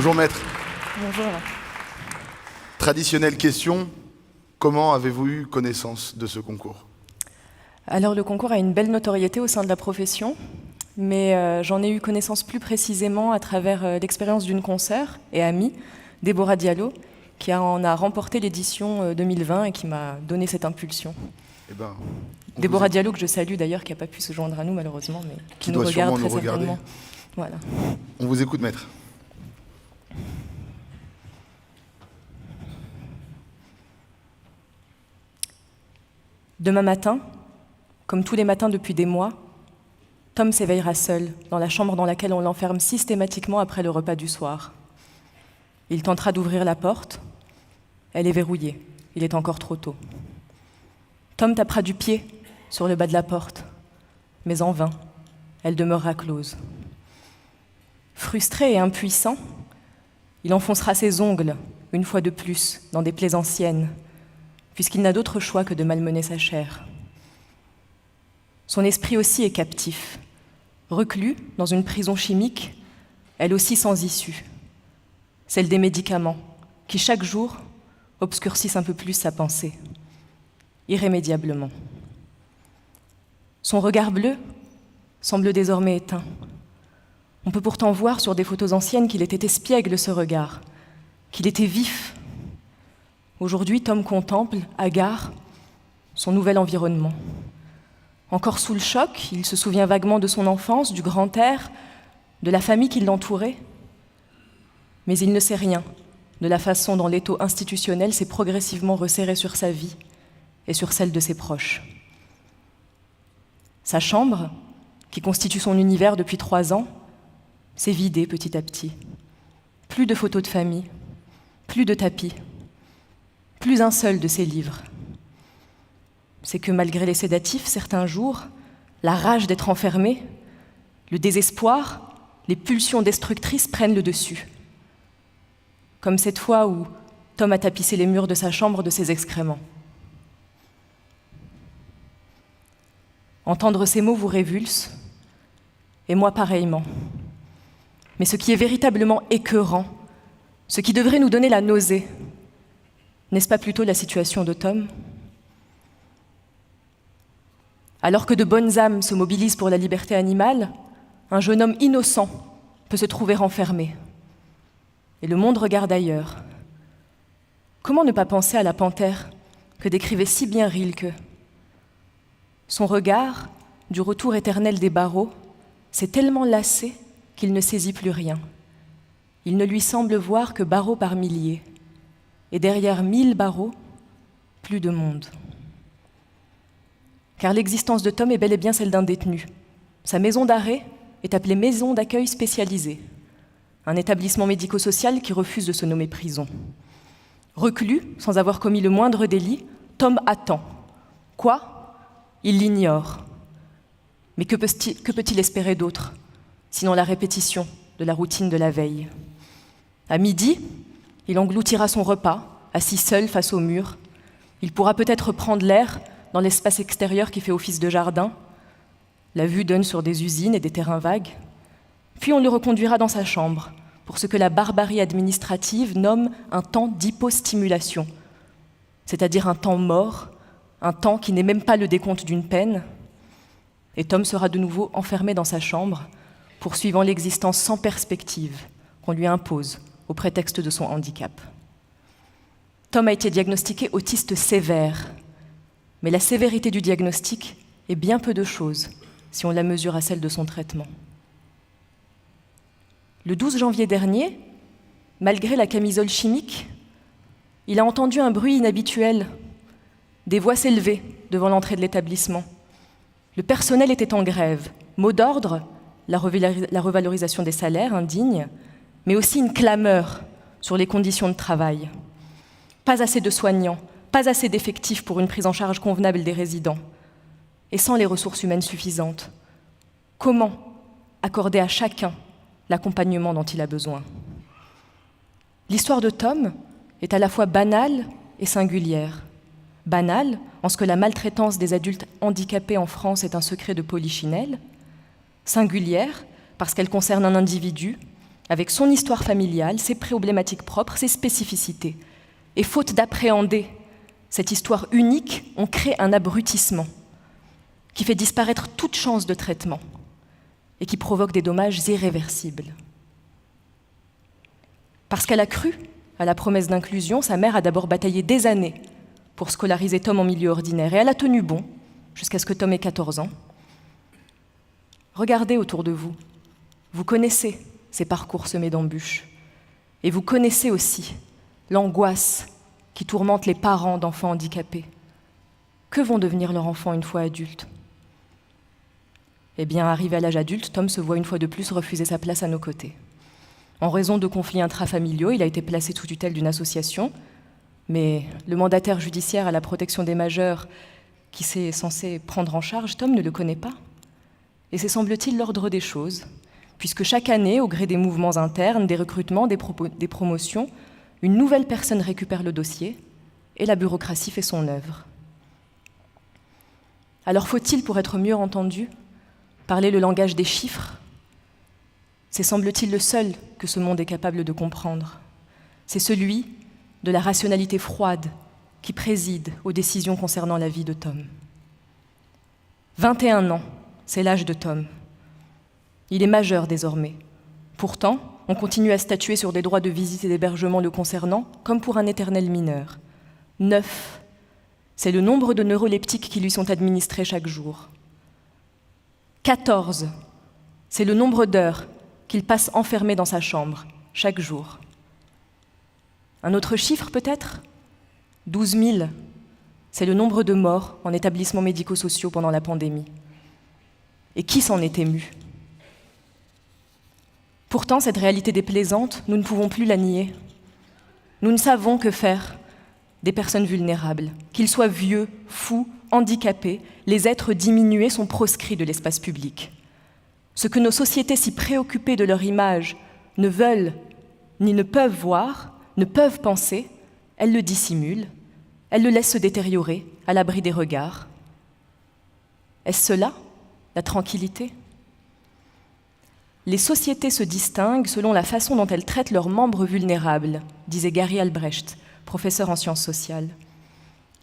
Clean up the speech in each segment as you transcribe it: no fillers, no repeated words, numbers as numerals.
Bonjour maître. Bonjour. Traditionnelle question, comment avez-vous eu connaissance de ce concours? Alors le concours a une belle notoriété au sein de la profession, mais j'en ai eu connaissance plus précisément à travers l'expérience d'une consoeur et amie, Déborah Diallo, qui en a remporté l'édition 2020 et qui m'a donné cette impulsion. Eh ben, Déborah Diallo, que je salue d'ailleurs, qui n'a pas pu se joindre à nous malheureusement, mais qui nous doit regarde sûrement très nous regarder. certainement. Voilà. On vous écoute maître. Demain matin, comme tous les matins depuis des mois, Tom s'éveillera seul dans la chambre dans laquelle on l'enferme systématiquement après le repas du soir. Il tentera d'ouvrir la porte. Elle est verrouillée. Il est encore trop tôt. Tom tapera du pied sur le bas de la porte, mais en vain, elle demeurera close. Frustré et impuissant, il enfoncera ses ongles, une fois de plus, dans des plaies anciennes, puisqu'il n'a d'autre choix que de malmener sa chair. Son esprit aussi est captif, reclus dans une prison chimique, elle aussi sans issue, celle des médicaments, qui chaque jour obscurcissent un peu plus sa pensée, irrémédiablement. Son regard bleu semble désormais éteint. On peut pourtant voir sur des photos anciennes qu'il était espiègle ce regard, qu'il était vif. Aujourd'hui, Tom contemple, hagard, son nouvel environnement. Encore sous le choc, il se souvient vaguement de son enfance, du grand air, de la famille qui l'entourait. Mais il ne sait rien de la façon dont l'étau institutionnel s'est progressivement resserré sur sa vie et sur celle de ses proches. Sa chambre, qui constitue son univers depuis 3 ans, s'est vidée petit à petit. Plus de photos de famille, plus de tapis, plus un seul de ses livres. C'est que malgré les sédatifs, certains jours, la rage d'être enfermé, le désespoir, les pulsions destructrices prennent le dessus. Comme cette fois où Tom a tapissé les murs de sa chambre de ses excréments. Entendre ces mots vous révulse, et moi pareillement. Mais ce qui est véritablement écœurant, ce qui devrait nous donner la nausée, n'est-ce pas plutôt la situation de Tom ? Alors que de bonnes âmes se mobilisent pour la liberté animale, un jeune homme innocent peut se trouver enfermé. Et le monde regarde ailleurs. Comment ne pas penser à la panthère que décrivait si bien Rilke ? Son regard, du retour éternel des barreaux, s'est tellement lassé qu'il ne saisit plus rien. Il ne lui semble voir que barreaux par milliers. Et derrière 1000 barreaux, plus de monde. Car l'existence de Tom est bel et bien celle d'un détenu. Sa maison d'arrêt est appelée maison d'accueil spécialisée, un établissement médico-social qui refuse de se nommer prison. Reclus, sans avoir commis le moindre délit, Tom attend. Quoi ? Il l'ignore. Mais que peut-il espérer d'autre, sinon la répétition de la routine de la veille ? À midi, il engloutira son repas, assis seul face au mur. Il pourra peut-être prendre l'air dans l'espace extérieur qui fait office de jardin. La vue donne sur des usines et des terrains vagues. Puis on le reconduira dans sa chambre, pour ce que la barbarie administrative nomme un temps d'hypostimulation, c'est-à-dire un temps mort, un temps qui n'est même pas le décompte d'une peine. Et Tom sera de nouveau enfermé dans sa chambre, poursuivant l'existence sans perspective qu'on lui impose au prétexte de son handicap. Tom a été diagnostiqué autiste sévère, mais la sévérité du diagnostic est bien peu de choses si on la mesure à celle de son traitement. Le 12 janvier dernier, malgré la camisole chimique, il a entendu un bruit inhabituel, des voix s'élever devant l'entrée de l'établissement. Le personnel était en grève. Mot d'ordre, la revalorisation des salaires indignes, mais aussi une clameur sur les conditions de travail. Pas assez de soignants, pas assez d'effectifs pour une prise en charge convenable des résidents. Et sans les ressources humaines suffisantes, comment accorder à chacun l'accompagnement dont il a besoin ? L'histoire de Tom est à la fois banale et singulière. Banale, en ce que la maltraitance des adultes handicapés en France est un secret de polichinelle. Singulière, parce qu'elle concerne un individu, avec son histoire familiale, ses problématiques propres, ses spécificités. Et faute d'appréhender cette histoire unique, on crée un abrutissement qui fait disparaître toute chance de traitement et qui provoque des dommages irréversibles. Parce qu'elle a cru à la promesse d'inclusion, sa mère a d'abord bataillé des années pour scolariser Tom en milieu ordinaire, et elle a tenu bon jusqu'à ce que Tom ait 14 ans. Regardez autour de vous, vous connaissez ces parcours semés d'embûches, et vous connaissez aussi l'angoisse qui tourmente les parents d'enfants handicapés. Que vont devenir leurs enfants une fois adultes ? Eh bien, arrivé à l'âge adulte, Tom se voit une fois de plus refuser sa place à nos côtés. En raison de conflits intrafamiliaux, il a été placé sous tutelle d'une association, mais le mandataire judiciaire à la protection des majeurs qui s'est censé prendre en charge, Tom ne le connaît pas. Et c'est, semble-t-il, l'ordre des choses, puisque chaque année, au gré des mouvements internes, des recrutements, des promotions, une nouvelle personne récupère le dossier et la bureaucratie fait son œuvre. Alors faut-il, pour être mieux entendu, parler le langage des chiffres ? C'est, semble-t-il, le seul que ce monde est capable de comprendre. C'est celui de la rationalité froide qui préside aux décisions concernant la vie de Tom. 21 ans, c'est l'âge de Tom. Il est majeur désormais. Pourtant, on continue à statuer sur des droits de visite et d'hébergement le concernant, comme pour un éternel mineur. 9, c'est le nombre de neuroleptiques qui lui sont administrés chaque jour. 14, c'est le nombre d'heures qu'il passe enfermé dans sa chambre, chaque jour. Un autre chiffre peut-être ? 12 000, c'est le nombre de morts en établissements médico-sociaux pendant la pandémie. Et qui s'en est ému ? Pourtant, cette réalité déplaisante, nous ne pouvons plus la nier. Nous ne savons que faire des personnes vulnérables. Qu'ils soient vieux, fous, handicapés, les êtres diminués sont proscrits de l'espace public. Ce que nos sociétés si préoccupées de leur image ne veulent ni ne peuvent voir, ne peuvent penser, elles le dissimulent, elles le laissent se détériorer à l'abri des regards. Est-ce cela, la tranquillité ? Les sociétés se distinguent selon la façon dont elles traitent leurs membres vulnérables, disait Gary Albrecht, professeur en sciences sociales.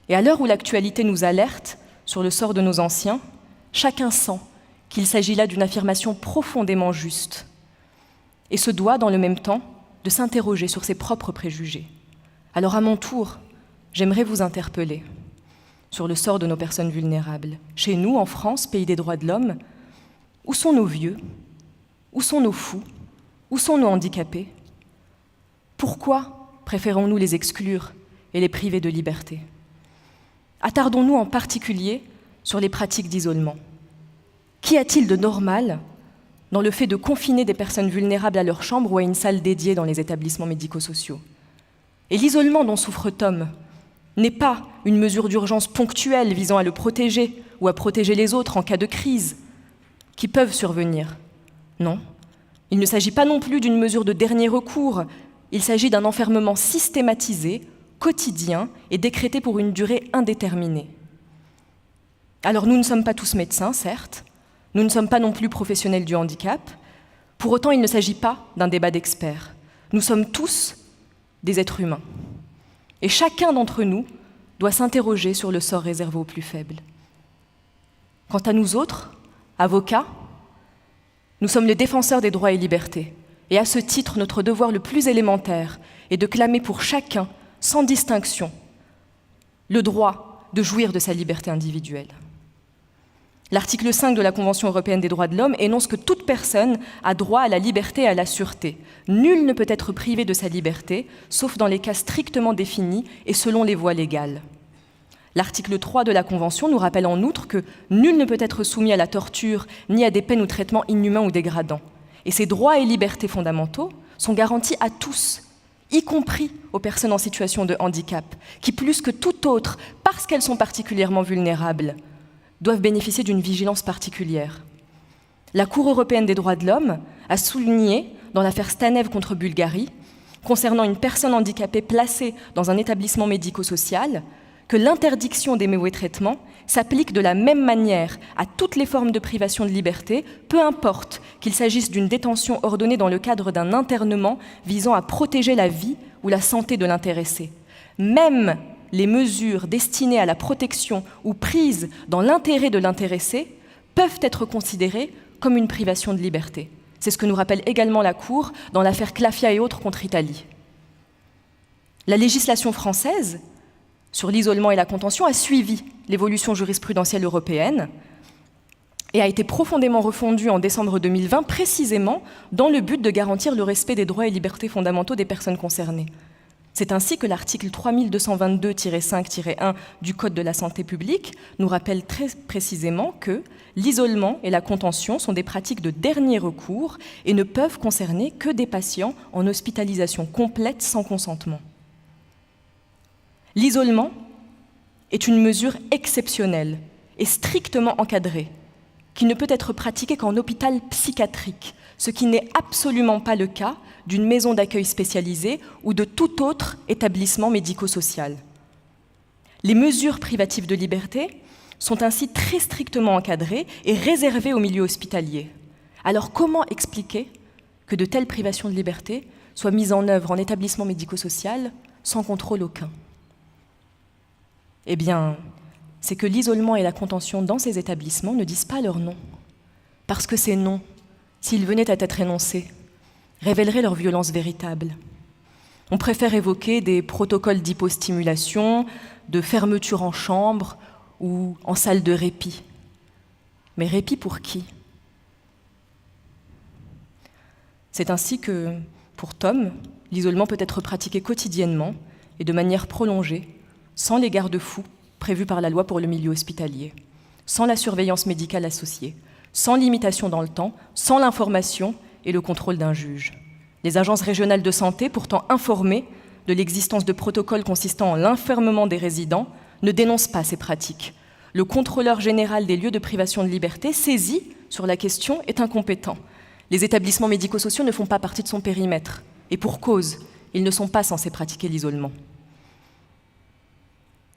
Et à l'heure où l'actualité nous alerte sur le sort de nos anciens, chacun sent qu'il s'agit là d'une affirmation profondément juste et se doit, dans le même temps, de s'interroger sur ses propres préjugés. Alors à mon tour, j'aimerais vous interpeller sur le sort de nos personnes vulnérables. Chez nous, en France, pays des droits de l'homme, où sont nos vieux ? Où sont nos fous ? Où sont nos handicapés ? Pourquoi préférons-nous les exclure et les priver de liberté ? Attardons-nous en particulier sur les pratiques d'isolement. Qu'y a-t-il de normal dans le fait de confiner des personnes vulnérables à leur chambre ou à une salle dédiée dans les établissements médico-sociaux ? Et l'isolement dont souffre Tom n'est pas une mesure d'urgence ponctuelle visant à le protéger ou à protéger les autres en cas de crise qui peuvent survenir. Non, il ne s'agit pas non plus d'une mesure de dernier recours, il s'agit d'un enfermement systématisé, quotidien et décrété pour une durée indéterminée. Alors nous ne sommes pas tous médecins, certes, nous ne sommes pas non plus professionnels du handicap, pour autant il ne s'agit pas d'un débat d'experts. Nous sommes tous des êtres humains. Et chacun d'entre nous doit s'interroger sur le sort réservé aux plus faibles. Quant à nous autres, avocats, nous sommes les défenseurs des droits et libertés. Et à ce titre, notre devoir le plus élémentaire est de clamer pour chacun, sans distinction, le droit de jouir de sa liberté individuelle. L'article 5 de la Convention européenne des droits de l'homme énonce que toute personne a droit à la liberté et à la sûreté. Nul ne peut être privé de sa liberté, sauf dans les cas strictement définis et selon les voies légales. L'article 3 de la Convention nous rappelle en outre que nul ne peut être soumis à la torture ni à des peines ou traitements inhumains ou dégradants. Et ces droits et libertés fondamentaux sont garantis à tous, y compris aux personnes en situation de handicap, qui plus que tout autre, parce qu'elles sont particulièrement vulnérables, doivent bénéficier d'une vigilance particulière. La Cour européenne des droits de l'homme a souligné, dans l'affaire Stanev contre Bulgarie, concernant une personne handicapée placée dans un établissement médico-social, que l'interdiction des mauvais traitements s'applique de la même manière à toutes les formes de privation de liberté, peu importe qu'il s'agisse d'une détention ordonnée dans le cadre d'un internement visant à protéger la vie ou la santé de l'intéressé. Même les mesures destinées à la protection ou prises dans l'intérêt de l'intéressé peuvent être considérées comme une privation de liberté. C'est ce que nous rappelle également la Cour dans l'affaire Clafia et autres contre Italie. La législation française sur l'isolement et la contention a suivi l'évolution jurisprudentielle européenne et a été profondément refondue en décembre 2020, précisément dans le but de garantir le respect des droits et libertés fondamentaux des personnes concernées. C'est ainsi que l'article 3222-5-1 du Code de la santé publique nous rappelle très précisément que l'isolement et la contention sont des pratiques de dernier recours et ne peuvent concerner que des patients en hospitalisation complète sans consentement. L'isolement est une mesure exceptionnelle et strictement encadrée, qui ne peut être pratiquée qu'en hôpital psychiatrique, ce qui n'est absolument pas le cas d'une maison d'accueil spécialisée ou de tout autre établissement médico-social. Les mesures privatives de liberté sont ainsi très strictement encadrées et réservées au milieu hospitalier. Alors comment expliquer que de telles privations de liberté soient mises en œuvre en établissement médico-social sans contrôle aucun ? Eh bien, c'est que l'isolement et la contention dans ces établissements ne disent pas leur nom. Parce que ces noms, s'ils venaient à être énoncés, révéleraient leur violence véritable. On préfère évoquer des protocoles d'hypostimulation, de fermeture en chambre ou en salle de répit. Mais répit pour qui ? C'est ainsi que, pour Tom, l'isolement peut être pratiqué quotidiennement et de manière prolongée, sans les garde-fous prévus par la loi pour le milieu hospitalier, sans la surveillance médicale associée, sans limitation dans le temps, sans l'information et le contrôle d'un juge. Les agences régionales de santé, pourtant informées de l'existence de protocoles consistant en l'enfermement des résidents, ne dénoncent pas ces pratiques. Le contrôleur général des lieux de privation de liberté, saisi sur la question, est incompétent. Les établissements médico-sociaux ne font pas partie de son périmètre. Et pour cause, ils ne sont pas censés pratiquer l'isolement.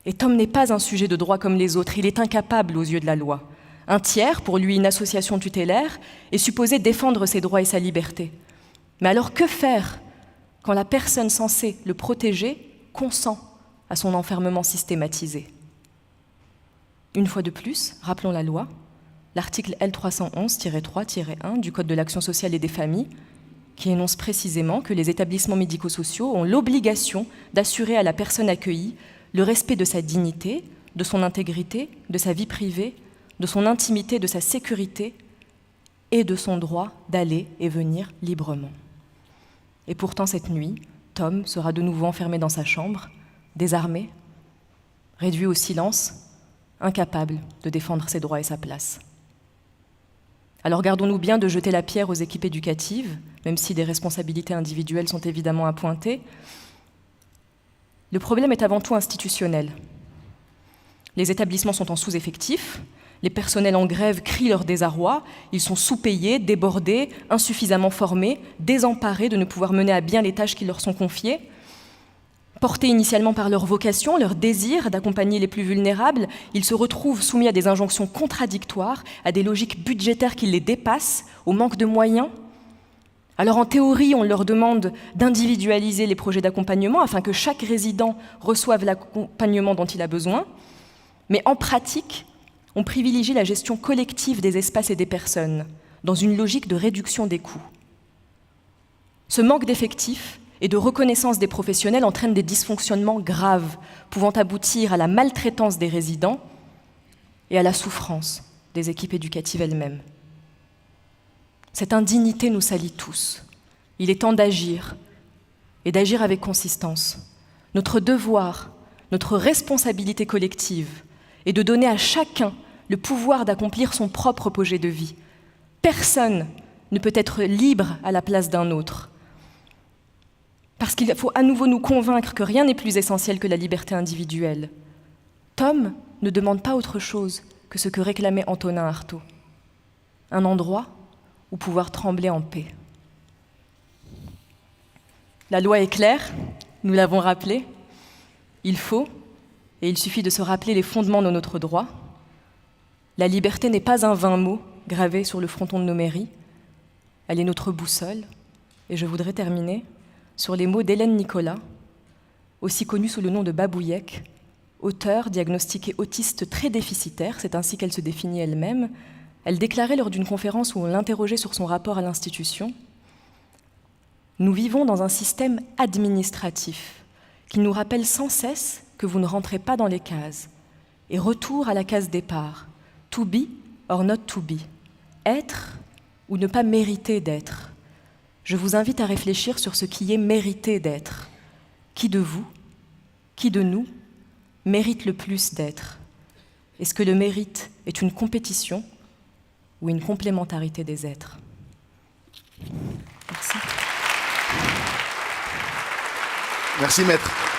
Et Tom n'est pas un sujet de droit comme les autres, il est incapable aux yeux de la loi. Un tiers, pour lui une association tutélaire, est supposé défendre ses droits et sa liberté. Mais alors que faire quand la personne censée le protéger consent à son enfermement systématisé ? Une fois de plus, rappelons la loi, l'article L311-3-1 du Code de l'action sociale et des familles, qui énonce précisément que les établissements médico-sociaux ont l'obligation d'assurer à la personne accueillie le respect de sa dignité, de son intégrité, de sa vie privée, de son intimité, de sa sécurité et de son droit d'aller et venir librement. Et pourtant, cette nuit, Tom sera de nouveau enfermé dans sa chambre, désarmé, réduit au silence, incapable de défendre ses droits et sa place. Alors gardons-nous bien de jeter la pierre aux équipes éducatives, même si des responsabilités individuelles sont évidemment à pointer. Le problème est avant tout institutionnel. Les établissements sont en sous-effectif, les personnels en grève crient leur désarroi, ils sont sous-payés, débordés, insuffisamment formés, désemparés de ne pouvoir mener à bien les tâches qui leur sont confiées. Portés initialement par leur vocation, leur désir d'accompagner les plus vulnérables, ils se retrouvent soumis à des injonctions contradictoires, à des logiques budgétaires qui les dépassent, au manque de moyens. Alors en théorie, on leur demande d'individualiser les projets d'accompagnement afin que chaque résident reçoive l'accompagnement dont il a besoin, mais en pratique, on privilégie la gestion collective des espaces et des personnes, dans une logique de réduction des coûts. Ce manque d'effectifs et de reconnaissance des professionnels entraîne des dysfonctionnements graves, pouvant aboutir à la maltraitance des résidents et à la souffrance des équipes éducatives elles-mêmes. Cette indignité nous salit tous. Il est temps d'agir, et d'agir avec consistance. Notre devoir, notre responsabilité collective est de donner à chacun le pouvoir d'accomplir son propre projet de vie. Personne ne peut être libre à la place d'un autre. Parce qu'il faut à nouveau nous convaincre que rien n'est plus essentiel que la liberté individuelle. Tom ne demande pas autre chose que ce que réclamait Antonin Artaud. Un endroit où pouvoir trembler en paix. La loi est claire, nous l'avons rappelé. Il faut, et il suffit de se rappeler les fondements de notre droit. La liberté n'est pas un vain mot gravé sur le fronton de nos mairies. Elle est notre boussole. Et je voudrais terminer sur les mots d'Hélène Nicolas, aussi connue sous le nom de Babouyek, auteure diagnostiquée autiste très déficitaire, c'est ainsi qu'elle se définit elle-même. Elle déclarait lors d'une conférence où on l'interrogeait sur son rapport à l'institution: « Nous vivons dans un système administratif qui nous rappelle sans cesse que vous ne rentrez pas dans les cases. Et retour à la case départ, to be or not to be, être ou ne pas mériter d'être. Je vous invite à réfléchir sur ce qui est mérité d'être. Qui de vous, qui de nous, mérite le plus d'être? Est-ce que le mérite est une compétition ou une complémentarité des êtres? » Merci. Merci, maître.